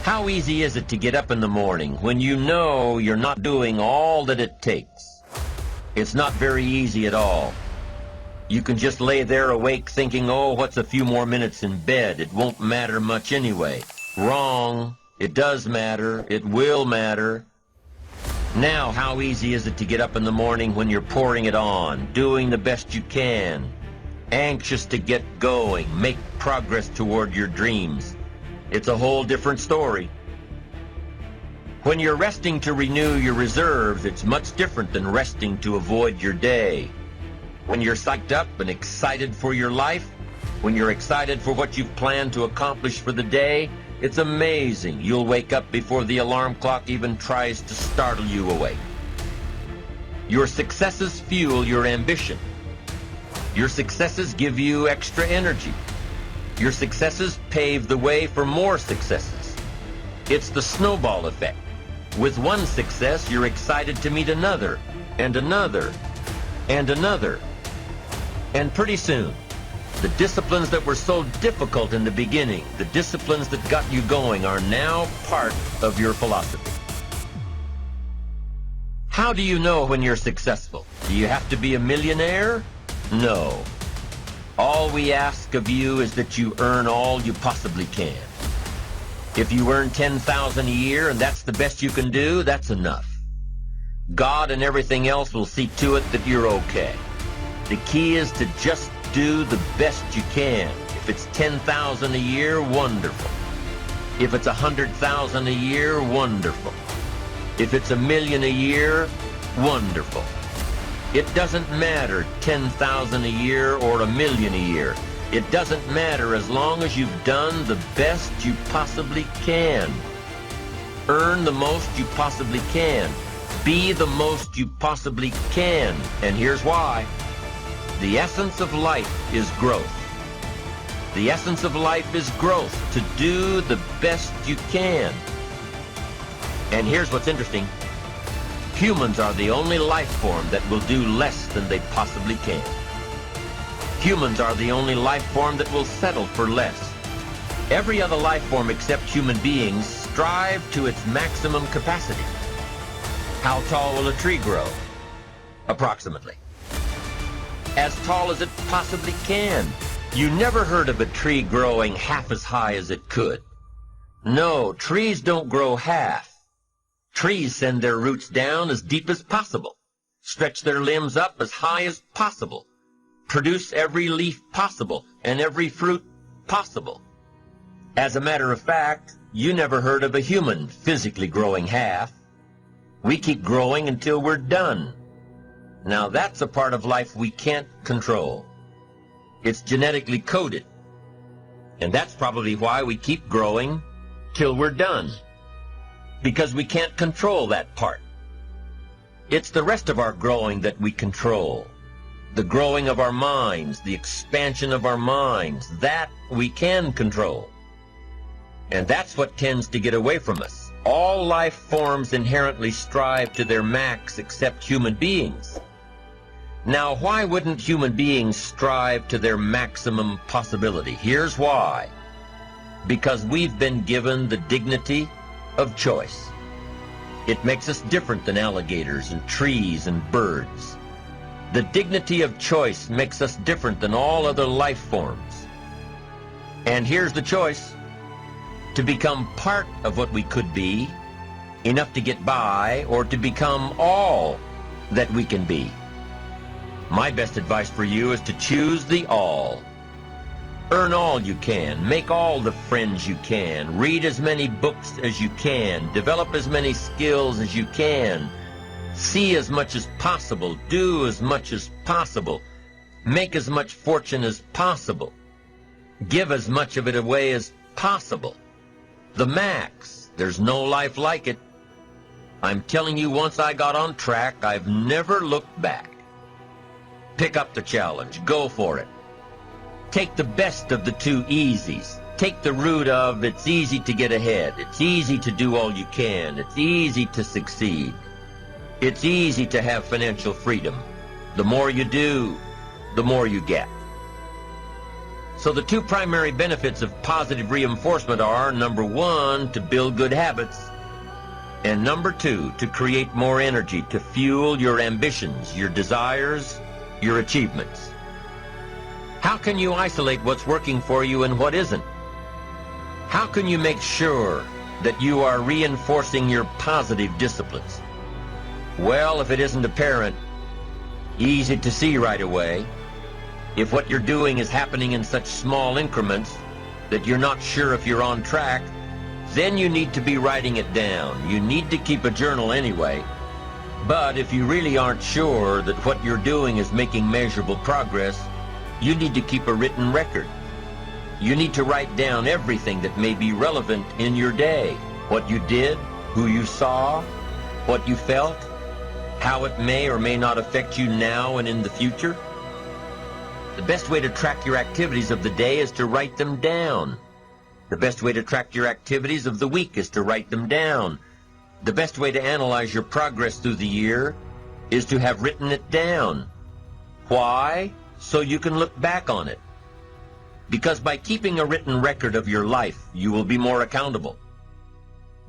How easy is it to get up in the morning when you know you're not doing all that it takes? It's not very easy at all. You can just lay there awake thinking, oh, what's a few more minutes in bed? It won't matter much anyway. Wrong. It does matter. It will matter. Now, how easy is it to get up in the morning when you're pouring it on, doing the best you can, anxious to get going, make progress toward your dreams? It's a whole different story. When you're resting to renew your reserves, it's much different than resting to avoid your day. When you're psyched up and excited for your life, when you're excited for what you've planned to accomplish for the day, it's amazing. You'll wake up before the alarm clock even tries to startle you awake. Your successes fuel your ambition. Your successes give you extra energy. Your successes pave the way for more successes. It's the snowball effect. With one success, you're excited to meet another, and another, and another. And pretty soon, the disciplines that were so difficult in the beginning, the disciplines that got you going, are now part of your philosophy. How do you know when you're successful? Do you have to be a millionaire? No. All we ask of you is that you earn all you possibly can. If you earn $10,000 a year and that's the best you can do, that's enough. God and everything else will see to it that you're okay. The key is to just do the best you can. If it's $10,000 a year, wonderful. If it's $100,000 a year, wonderful. If it's $1 million a year, wonderful. It doesn't matter $10,000 a year or $1 million a year. It doesn't matter as long as you've done the best you possibly can. Earn the most you possibly can. Be the most you possibly can. And here's why. The essence of life is growth. The essence of life is growth, to do the best you can. And here's what's interesting. Humans are the only life form that will do less than they possibly can. Humans are the only life form that will settle for less. Every other life form except human beings strive to its maximum capacity. How tall will a tree grow? Approximately. As tall as it possibly can. You never heard of a tree growing half as high as it could. No, trees don't grow half. Trees send their roots down as deep as possible, stretch their limbs up as high as possible, produce every leaf possible and every fruit possible. As a matter of fact, you never heard of a human physically growing half. We keep growing until we're done. Now that's a part of life we can't control. It's genetically coded. And that's probably why we keep growing till we're done. Because we can't control that part. It's the rest of our growing that we control. The growing of our minds, the expansion of our minds, that we can control. And that's what tends to get away from us. All life forms inherently strive to their max except human beings. Now, why wouldn't human beings strive to their maximum possibility? Here's why. Because we've been given the dignity of choice. It makes us different than alligators and trees and birds. The dignity of choice makes us different than all other life forms. And here's the choice. To become part of what we could be, enough to get by, or to become all that we can be. My best advice for you is to choose the all. Earn all you can, make all the friends you can, read as many books as you can, develop as many skills as you can, see as much as possible, do as much as possible, make as much fortune as possible, give as much of it away as possible. The max. There's no life like it. I'm telling you, once I got on track, I've never looked back. Pick up the challenge. Go for it. Take the best of the two easies. Take the route of it's easy to get ahead. It's easy to do all you can. It's easy to succeed. It's easy to have financial freedom. The more you do, the more you get. So the two primary benefits of positive reinforcement are, number one, to build good habits, and number two, to create more energy to fuel your ambitions, your desires, your achievements. How can you isolate what's working for you and what isn't? How can you make sure that you are reinforcing your positive disciplines? Well, if it isn't apparent, easy to see right away, if what you're doing is happening in such small increments that you're not sure if you're on track, then you need to be writing it down. You need to keep a journal anyway. But if you really aren't sure that what you're doing is making measurable progress, you need to keep a written record. You need to write down everything that may be relevant in your day. What you did, who you saw, what you felt, how it may or may not affect you now and in the future. The best way to track your activities of the day is to write them down. The best way to track your activities of the week is to write them down. The best way to analyze your progress through the year is to have written it down. Why? So you can look back on it. Because by keeping a written record of your life, you will be more accountable.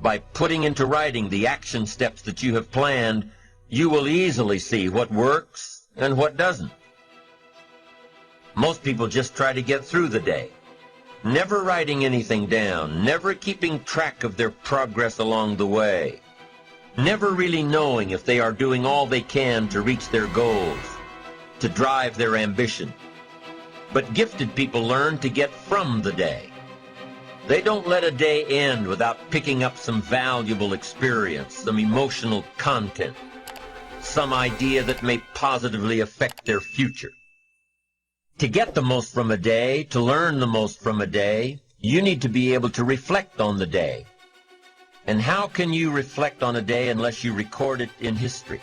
By putting into writing the action steps that you have planned, you will easily see what works and what doesn't. Most people just try to get through the day, never writing anything down, never keeping track of their progress along the way, never really knowing if they are doing all they can to reach their goals, to drive their ambition. But gifted people learn to get from the day. They don't let a day end without picking up some valuable experience, some emotional content, some idea that may positively affect their future. To get the most from a day, to learn the most from a day, you need to be able to reflect on the day. And how can you reflect on a day unless you record it in history?